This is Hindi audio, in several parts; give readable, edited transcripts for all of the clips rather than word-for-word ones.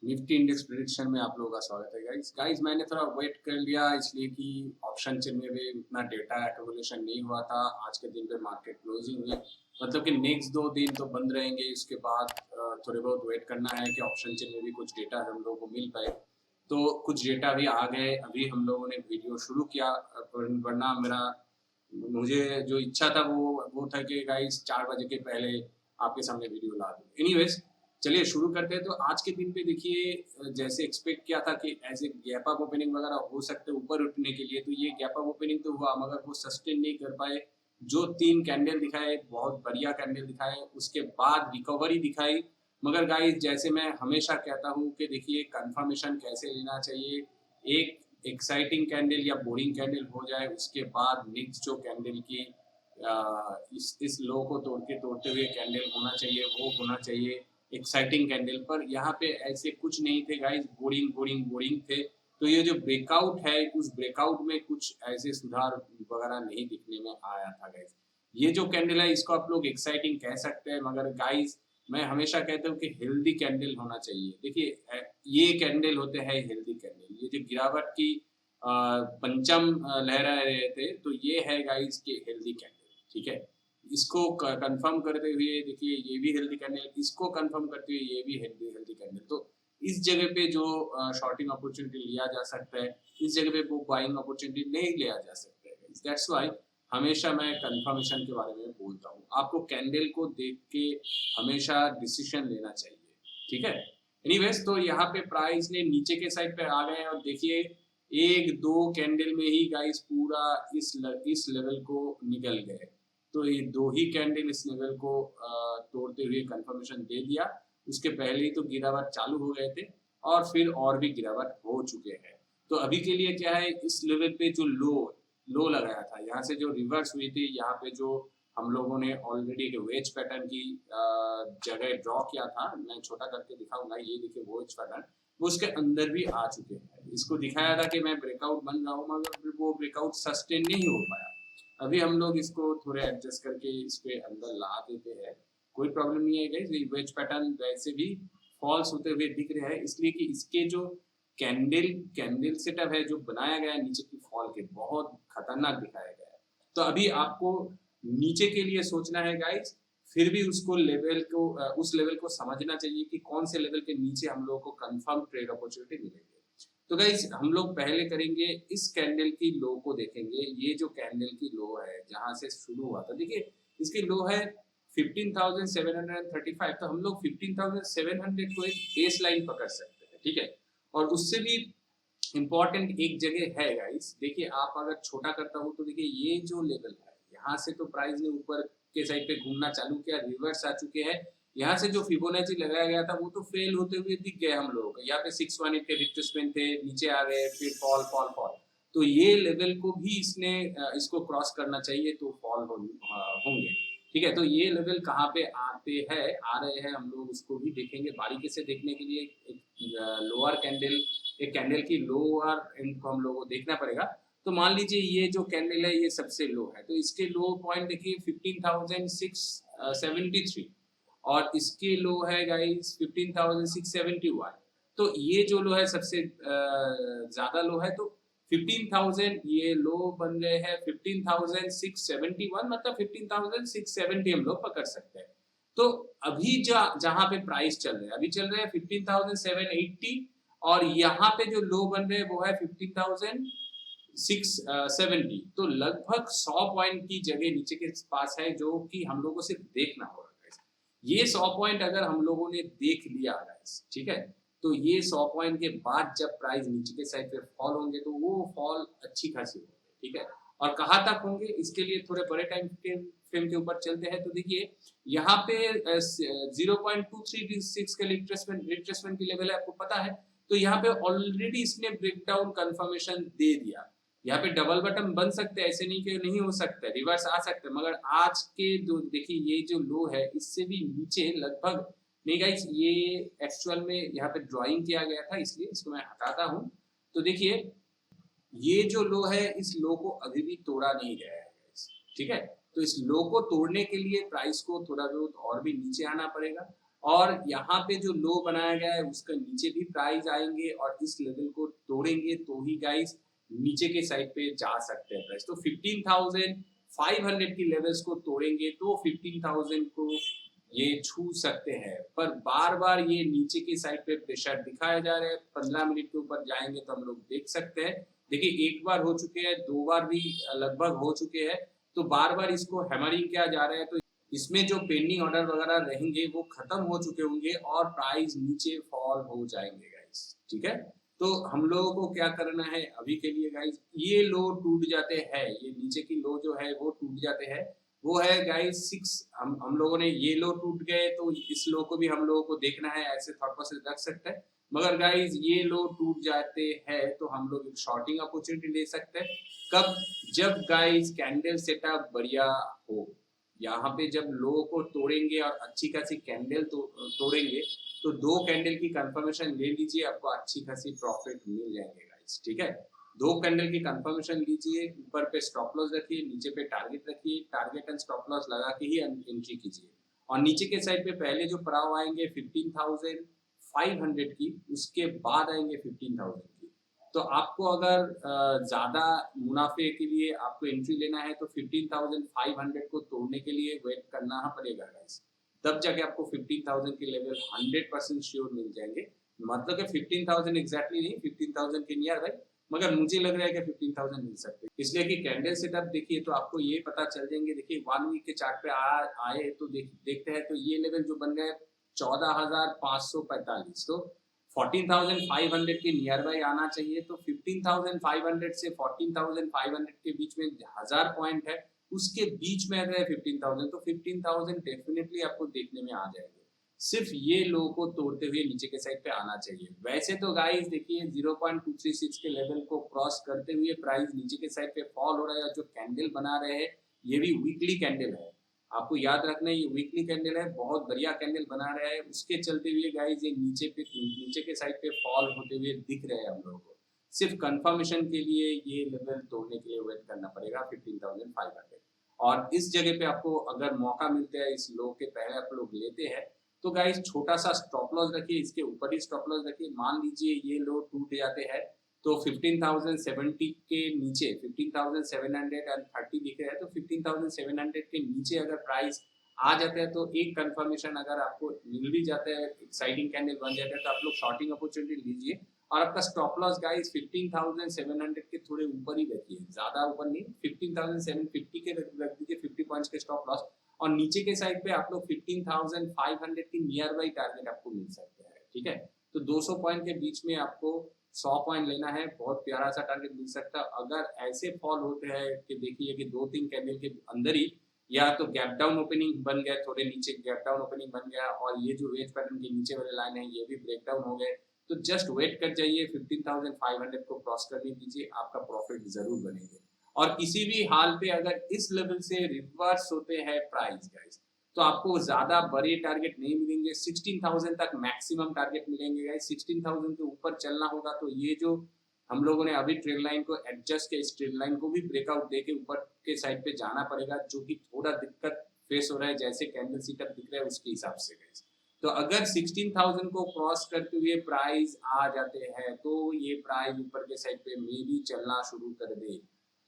निफ्टी इंडेक्स प्रिडिक्शन में आप लोगों का स्वागत है गाइस मैंने थोड़ा वेट कर लिया इसलिए कि ऑप्शन चेन में भी उतना डेटा एक्यूमुलेशन नहीं हुआ था। आज के दिन पे मार्केट क्लोजिंग हुई, मतलब कि नेक्स्ट 2 दिन तो बंद रहेंगे। इसके बाद थोड़े बहुत वेट करना है कि ऑप्शन चेन में भी कुछ डेटा हम लोगों को मिल पाए। तो कुछ डेटा भी आ गए, अभी हम लोगों ने वीडियो शुरू किया। वरना मेरा मुझे जो इच्छा था वो था कि गाइस 4 बजे के पहले आपके सामने वीडियो ला दूं। एनीवेज चलिए शुरू करते हैं। तो आज के दिन पे देखिए जैसे एक्सपेक्ट किया था कि as a gap up opening वगैरह हो सकते हैं ऊपर उठने के लिए, तो ये गैप अप ओपनिंग तो हुआ मगर वो सस्टेन नहीं कर पाए। जो 3 कैंडल दिखाए बहुत बढ़िया कैंडल दिखाए, उसके बाद रिकवरी दिखाई। मगर गाइस जैसे मैं हमेशा कहता हूँ कि देखिए कंफर्मेशन कैसे लेना चाहिए। एक एक्साइटिंग कैंडल या बोरिंग कैंडल हो जाए, उसके बाद नेक्स्ट जो कैंडल की इस लो को तोड़ते हुए कैंडल होना चाहिए, वो होना चाहिए एक्साइटिंग कैंडल। पर यहाँ पे ऐसे कुछ नहीं थे गाइस, बोरिंग बोरिंग बोरिंग थे। तो ये जो ब्रेकआउट है, उस ब्रेकआउट में कुछ ऐसे सुधार वगैरह नहीं दिखने में आया था गाइस। ये जो कैंडल है इसको आप लोग एक्साइटिंग कह सकते हैं, मगर गाइस मैं हमेशा कहता हूँ कि हेल्दी कैंडल होना चाहिए। देखिए ये कैंडल होते हैं हेल्दी कैंडल। ये जो गिरावट की पंचम लहरा रहे थे, तो ये है गाइस के हेल्दी कैंडल। ठीक है, इसको कंफर्म करते हुए देखिए ये भी हेल्दी कैंडल, इसको कंफर्म करते हुए ये भी हेल्दी हेल्दी कैंडल। तो इस जगह पे जो शॉर्टिंग अपॉर्चुनिटी लिया जा सकता है, इस जगह पे वो बाइंग अपॉर्चुनिटी नहीं लिया जा सकता है। दैट्स व्हाई हमेशा मैं कंफर्मेशन के बारे में बोलता हूँ। आपको कैंडल को देख के हमेशा डिसीजन लेना चाहिए। ठीक है, एनीवेज तो यहाँ पे प्राइस ने नीचे के साइड पे आ गए और देखिए एक दो कैंडल में ही गाइस पूरा इस लेवल को निकल गए। तो ये दो ही कैंडल इस लेवल को तोड़ते हुए कंफर्मेशन दे दिया। उसके पहले ही तो गिरावट चालू हो गए थे और फिर और भी गिरावट हो चुके हैं। तो अभी के लिए क्या है, इस लेवल पे जो लो लो लगाया था, यहाँ से जो रिवर्स हुई थी, यहाँ पे जो हम लोगों ने ऑलरेडी एक वेज पैटर्न की जगह ड्रॉ किया था। मैं छोटा करके दिखाऊंगा, ये देखिए वेज पैटर्न वो उसके अंदर भी आ चुके हैं। इसको दिखाया था कि मैं ब्रेकआउट बन रहा हूँ, मगर वो ब्रेकआउट सस्टेन नहीं हो पाया। अभी हम लोग इसको थोड़े एडजस्ट करके इसके अंदर ला देते हैं, कोई प्रॉब्लम नहीं है गाइस। वेज पैटर्न वैसे भी फॉल्स होते हुए दिख रहे हैं, इसलिए कि इसके जो कैंडल कैंडल सेटअप है जो बनाया गया है नीचे की फॉल के, बहुत खतरनाक दिखाया गया है। तो अभी आपको नीचे के लिए सोचना है गाइस, फिर भी उसको लेवल को उस लेवल को समझना चाहिए कि कौन से लेवल के नीचे हम लोगों को कंफर्म ट्रेड अपॉर्चुनिटी मिलेगी। तो गाइस हम लोग पहले करेंगे इस कैंडल की लो को देखेंगे। ये जो कैंडल की लो है जहां से शुरू हुआ था, देखिए इसकी लो है 15,735। तो हम लोग 15,700 को एक बेस लाइन पकड़ सकते हैं। ठीक है, और उससे भी इम्पोर्टेंट एक जगह है गाइस। देखिए आप अगर छोटा करता हूँ तो देखिए ये जो लेवल है, यहाँ से तो प्राइस ने ऊपर के साइड पे घूमना चालू किया, रिवर्स आ चुके हैं। यहाँ से जो फिबोनाची लगाया गया था वो तो फेल होते हुए दिख गए हम लोगों को। यहाँ पे 618 के रिट्रेसमेंट थे, नीचे आ गए, फिर फॉल फॉल फॉल। तो ये लेवल को भी इसको क्रॉस करना चाहिए तो फॉल होंगे। ठीक है, तो ये लेवल कहाँ पे आते हैं आ रहे हैं हम लोग उसको भी देखेंगे। बारीकी से देखने के लिए एक लोअर कैंडल, एक कैंडल की लोअर एंड को हम लोगों को देखना पड़ेगा। तो मान लीजिए ये जो कैंडल है ये सबसे लो है, तो इसके लो पॉइंट देखिए 15,673 और इसके लो है गाइस 15,671। तो ये जो लो है सबसे ज्यादा लो है। तो 15,000 ये लो बन रहे हैं 15,671, मतलब 15,670 हम लोग पकड़ सकते हैं। तो अभी जहां पे प्राइस चल रहे हैं, अभी चल रहे हैं 15,780 और यहाँ पे जो लो बन रहे हैं वो है 15,670। तो लगभग 100 पॉइंट की जगह नीचे के पास है, जो कि हम लोगों को सिर्फ देखना होगा। ये 100 पॉइंट अगर हम लोगों ने देख लिया गाइस, ठीक है, तो ये 100 पॉइंट के बाद जब प्राइस नीचे के साइड पे फॉल होंगे तो वो फॉल अच्छी खासी होगी। ठीक है, और कहाँ तक होंगे इसके लिए थोड़े बड़े टाइम फ्रेम के ऊपर चलते हैं। तो देखिए यहाँ पे 0.236 के रिट्रेसमेंट की लेवल है, आपको पता है। तो यहाँ पे ऑलरेडी इसने ब्रेकडाउन कंफर्मेशन दे दिया। यहाँ पे डबल बटन बन सकते हैं, ऐसे नहीं कि नहीं हो सकता, रिवर्स आ सकता है। मगर आज के जो देखिए ये जो लो है इससे भी नीचे लगभग नहीं गाइस, ये एक्चुअल में यहाँ पे ड्राइंग किया गया था इसलिए इसको मैं हटाता हूँ। तो देखिए ये जो लो है इस लो को अभी भी तोड़ा नहीं गया है गाइस। ठीक है, तो इस लो को तोड़ने के लिए प्राइस को थोड़ा बहुत और भी नीचे आना पड़ेगा। और यहाँ पे जो लो बनाया गया है उसका नीचे भी प्राइस आएंगे और इस लेवल को तोड़ेंगे तो ही गाइस नीचे के साइड पे जा सकते हैं प्राइस। तो 15,500 की लेवल्स को तोड़ेंगे तो 15,000 को ये छू सकते हैं, पर बार बार ये नीचे की साइड पे प्रेशर दिखाया जा रहा है। 15 मिनट के ऊपर जाएंगे तो हम लोग देख सकते हैं, देखिए एक बार हो चुके हैं, दो बार भी लगभग हो चुके हैं, तो बार बार इसको हैमरिंग किया जा रहा है। तो इसमें जो पेंडिंग ऑर्डर वगैरह रहेंगे वो खत्म हो चुके होंगे और प्राइस नीचे फॉल हो जाएंगे गाइस, ठीक है। तो हम लोगों को क्या करना है अभी के लिए गाइस, ये लो टूट जाते हैं, ये नीचे की लो जो है वो टूट जाते हैं, वो है गाइस 6। हम लोगों ने ये लो टूट गए तो इस लो को भी हम लोगों को देखना है, ऐसे थॉट प्रोसेस रख सकते हैं। मगर गाइस ये लो टूट जाते हैं तो हम लोग एक शॉर्टिंग अपॉर्चुनिटी ले सकते हैं। कब? जब गाइस कैंडल सेटअप बढ़िया हो, यहाँ पे जब लो को तोड़ेंगे और अच्छी खासी कैंडल तोड़ेंगे तो दो कैंडल की कंफर्मेशन ले लीजिए, आपको अच्छी खासी प्रॉफिट मिल जाएंगे गाइस, ठीक है। दो कैंडल की कंफर्मेशन लीजिए, ऊपर पे स्टॉप लॉस रखिए, नीचे पे टारगेट रखिए, टारगेट एंड स्टॉप लॉस लगा के ही एंट्री कीजिए। और नीचे के साइड पे पहले जो पड़ाव आएंगे 15,500 की, उसके बाद आएंगे 15,000 की। तो आपको अगर ज्यादा मुनाफे के लिए आपको एंट्री लेना है तो 15,500 को तोड़ने के लिए वेट करना पड़ेगा गाइस, तब जाके आपको 15,000 के लेवल 100% श्योर मिल जाएंगे। मतलब कि 15,000 एग्जैक्टली नहीं, 15,000 के नियर भाई, मगर मुझे लग रहा है कि 15,000 मिल सकते हैं, इसलिए कि कैंडल सेटअप देखिए तो आपको ये पता चल जाएंगे। देखिए 1 वीक के चार्ट पे आए तो देखते हैं तो ये लेवल जो बन गया है 14,545, तो 14,500 के नियर बाई आना चाहिए। तो 15,500 से 14,500 के बीच में 1,000 पॉइंट है, उसके बीच में अगर 15,000 तो 15,000 डेफिनेटली आपको देखने में आ जाएगा। सिर्फ ये लो को तोड़ते हुए नीचे के साइड पे आना चाहिए। वैसे तो गाइस देखिए 0.236 के लेवल को क्रॉस करते हुए प्राइस नीचे के साइड पे फॉल हो रहा है, जो कैंडल बना रहे हैं ये भी वीकली कैंडल है, आपको याद रखना है ये वीकली कैंडल है, बहुत बढ़िया कैंडल बना रहा है। उसके चलते हुए गाइस ये नीचे के साइड पे फॉल होते हुए दिख रहे हैं हम लोगों को। सिर्फ कंफर्मेशन के लिए ये लेवल तोड़ने के लिए वेट करना पड़ेगा 15,500। और इस जगह पे आपको अगर मौका मिलता है इस लो के पहले आप लोग लेते हैं तो गाइस छोटा सा स्टॉप लॉस रखिए, इसके ऊपर ही स्टॉप लॉस रखिए। मान लीजिए ये लो टूट जाते हैं तो 15,070 के नीचे 15,730 दिख रहा है, तो 15,700 के नीचे अगर प्राइस आ जाता है तो एक कंफर्मेशन अगर आपको मिल भी जाता है, एक्साइटिंग कैंडल बन जाता है, तो आप लोग शॉर्टिंग अपॉर्चुनिटी लीजिए। और आपका स्टॉप लॉस गाइस 15,700 के थोड़े ऊपर ही रखिए, ज्यादा ऊपर नहीं, 15,750 के रख दीजिए 50 पॉइंट्स के स्टॉप लॉस। और नीचे के साइड पे आप लोग 15,500 की नियर बाई टारगेट आपको मिल सकते हैं, ठीक है। तो 200 पॉइंट के बीच में आपको 100 पॉइंट लेना है, बहुत प्यारा सा टारगेट मिल सकता है। अगर ऐसे फॉल होते हैं कि देखिए कि 2-3 कैंडल के अंदर ही या तो गैप डाउन ओपनिंग बन गया, थोड़े नीचे गैप डाउन ओपनिंग बन गया और ये जो वेज पैटर्न के नीचे वाले लाइन है ये भी ब्रेक डाउन हो गए, तो जस्ट वेट कर जाइए, 15,500 को क्रॉस करने दीजिए, आपका प्रॉफिट जरूर बनेंगे। और किसी भी हाल पे अगर इस लेवल से रिवर्स होते हैं प्राइस गाइस तो आपको ज्यादा बड़े टारगेट नहीं मिलेंगे, 16,000 तक मैक्सिमम टारगेट मिलेंगे गाइस। 16,000 के ऊपर चलना होगा तो ये जो हम लोगों ने अभी ट्रेड लाइन को एडजस्ट किया, इस ट्रेड लाइन को भी ब्रेकआउट देके ऊपर के साइड पे जाना पड़ेगा, जो कि थोड़ा दिक्कत फेस हो रहा है जैसे कैंडल सेटअप दिख रहा है उसके हिसाब से गाइस। तो अगर 16,000 को क्रॉस करते हुए प्राइस आ जाते हैं तो ये प्राइस ऊपर के साइड पे मे भी चलना शुरू कर दे,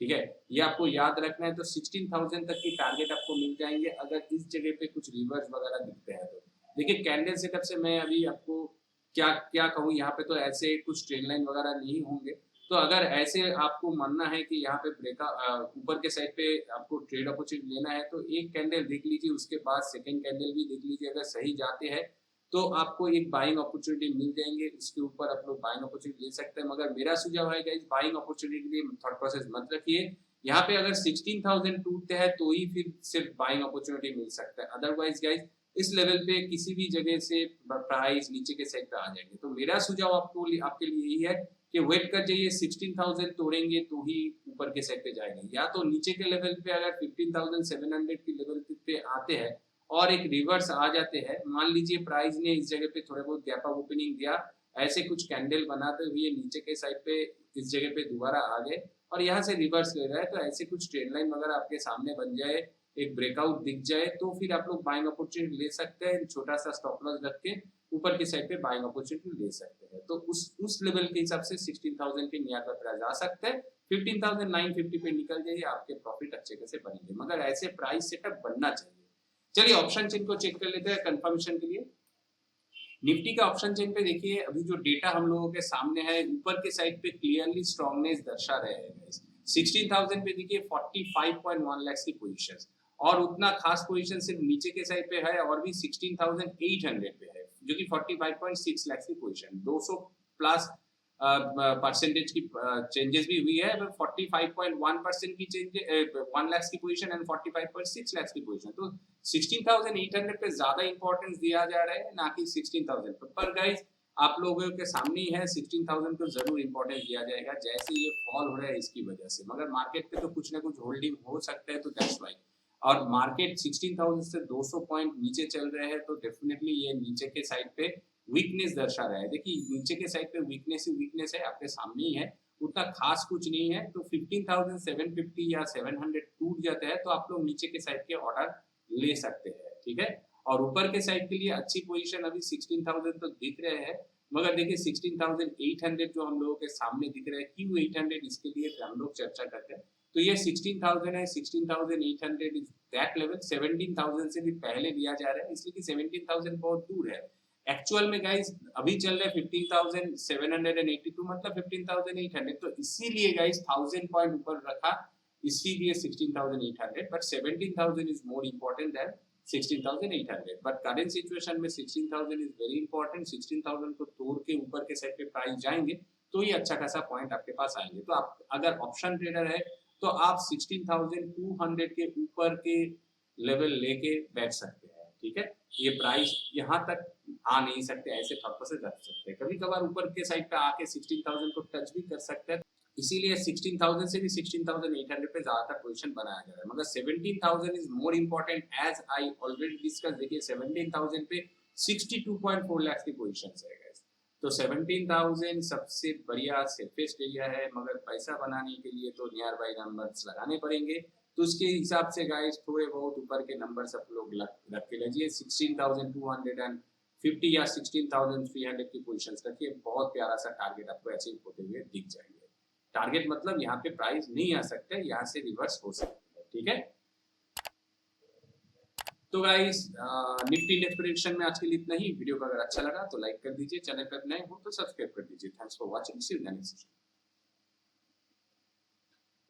ठीक है। ये आपको याद रखना है। तो 16,000 तक की टारगेट आपको मिल जाएंगे अगर इस जगह पे कुछ रिवर्स वगैरह दिखते हैं तो। देखिए कैंडल सेटअप से मैं अभी आपको क्या क्या कहूँ, यहाँ पे तो ऐसे कुछ ट्रेंड लाइन वगैरह नहीं होंगे। तो अगर ऐसे आपको मानना है कि यहाँ पे ब्रेका ऊपर के साइड पे आपको ट्रेड अपॉर्चुनिटी लेना है तो एक कैंडल देख लीजिए, उसके बाद सेकेंड कैंडल भी देख लीजिए, अगर सही जाते हैं तो आपको एक बाइंग अपॉर्चुनिटी मिल जाएंगे, उसके ऊपर आप लोग बाइंग अपॉर्चुनिटी ले सकते हैं। मगर मेरा सुझाव है गाइस बाइंग अपॉर्चुनिटी के लिए थॉट प्रोसेस मत रखिए, यहाँ पे अगर 16,000 टूटते हैं तो ही फिर सिर्फ बाइंग अपॉर्चुनिटी मिल सकता है, अदरवाइज गाइस इस लेवल पे किसी भी जगह से प्राइस नीचे के सेट पे आ जाएंगे। तो मेरा सुझाव आपके लिए यही है कि वेट कर जाइए, 16,000 तोड़ेंगे तो ही ऊपर के सेट पे जाएंगे, या तो नीचे के लेवल पे अगर 15,700 की लेवल पे आते हैं और एक रिवर्स आ जाते हैं, मान लीजिए प्राइस ने इस जगह पे थोड़ा बहुत गैप अप ओपनिंग दिया, ऐसे कुछ कैंडल बनाते हुए नीचे के साइड पे इस जगह पे दोबारा आ गए और यहाँ से रिवर्स ले रहा है, तो ऐसे कुछ ट्रेड लाइन वगैरह आपके सामने बन जाए एक ब्रेकआउट दिख जाए तो फिर आप लोग बाइंग अपॉर्चुनिटी ले सकते हैं, छोटा सा स्टॉप लॉस रख के ऊपर की साइड पे बाइंग अपॉर्चुनिटी ले सकते हैं। तो उस लेवल के हिसाब से 16,000 के नियर पर प्राइस आ सकते हैं। 15,950 पे निकल जाइए, आपके प्रॉफिट अच्छे खासे बनेंगे, मगर ऐसे प्राइस सेटअप बनना चाहिए। चलिए ऑप्शन चेन को चेक कर लेते हैं कंफर्मेशन के लिए। निफ्टी का ऑप्शन चेन पे देखिए, अभी जो डेटा हम लोगों के सामने है, ऊपर के साइड पे क्लियरली स्ट्रॉन्गनेस दर्शा रहे हैं। 16,000 पे देखिए 45.1 लाख की पोजीशन, और उतना खास पोजीशन सिर्फ नीचे के साइड पे है, और भी 16,800 पे है, जो कि 45.6 लाख की पोजीशन, 200 प्लस परसेंटेज की चेंजेस भी हुई है। 45.1% की चेंज 1 लाख की पोजीशन एंड 45.6 लाख की पोजीशन। तो 16,800 पे ज्यादा इंपॉर्टेंस दिया जा रहा है, ना कि 16,000 पर गाइस आप लोगों के सामने ही है, 16,000 को जरूर इंपॉर्टेंस दिया जाएगा जैसे ये फॉल हो रहा है इसकी वजह से, मगर मार्केट पे तो कुछ ना कुछ होल्डिंग हो सकता है, तो दैट्स व्हाई। और मार्केट 16,000 से 200 पॉइंट नीचे चल रहे हैं, तो डेफिनेटली ये नीचे के साइड पे वीकनेस दर्शा रहा है। देखिए नीचे के साइड पे वीकनेस ही वीकनेस है, आपके सामने ही है, उतना खास कुछ नहीं है। तो 15,750 या 700 टूट जाता है तो आप लोग नीचे के साइड के ऑर्डर ले सकते हैं, ठीक है। और ऊपर के साइड के लिए अच्छी पोजीशन अभी 16,000 तो दिख रहे हैं, मगर देखिए 16,800 जो हम लोगों के सामने दिख रहे हैं, क्यों 800 इसके लिए हम लोग चर्चा करते हैं। तो ये 16,000 है, 16,800 इज दैट लेवल। 17,000 से भी पहले लिया जा रहा है, इसलिए कि 17,000 बहुत दूर है। एक्चुअल में गाइस अभी चल रहा है 15,782, मतलब 15,800, तो इसीलिए गाइस 1000 पॉइंट ऊपर रखा, इसीलिए 16,800, but 17,000 is more important then 16,800। But current situation में 16,000 इज वेरी इंपॉर्टेंट। 16,000 को तोड़ के ऊपर के साइड पे प्राइस जाएंगे तो ये अच्छा खासा पॉइंट आपके पास आएंगे। तो आप अगर ऑप्शन ट्रेडर है तो आप 16,200 के ऊपर के लेवल लेके बैठ सकते हैं, ठीक है। ये प्राइस यहाँ तक आ नहीं सकते, ऐसे थॉट से रख सकते हैं। कभी कभार ऊपर के साइड पे आके 16,000 को टच भी कर सकते हैं, इसीलिए 16,000 से भी 16,800 पे ज्यादातर पोजीशन बनाया जा रहा है, मगर 17,000 is more important as I already discuss. देखिए 17,000 पे 62.4 लाख की पोजीशन है guys। तो 17,000 सबसे बढ़िया सेफेस्ट एरिया है, मगर पैसा बनाने के लिए तो नियर बाई नंबर्स लगाने पड़ेंगे। तो उसके हिसाब से गाइस थोड़े बहुत ऊपर के नंबर सब लोग रख के लीजिए। 16,250 या 16,300 की पोजीशंस रखिए, बहुत प्यारा सा टारगेट आपको अचीव होते हुए दिख जाएंगे। टारगेट मतलब यहाँ पे प्राइस नहीं आ सकता, यहाँ से रिवर्स हो सकता है, ठीक है। तो गाइस निफ्टी नेट प्रेडिक्शन में आज के लिए इतना ही। वीडियो को अगर अच्छा लगा तो लाइक कर दीजिए, चैनल पर नए हो तो सब्सक्राइब कर दीजिए। Thanks for watching, see you in the next session.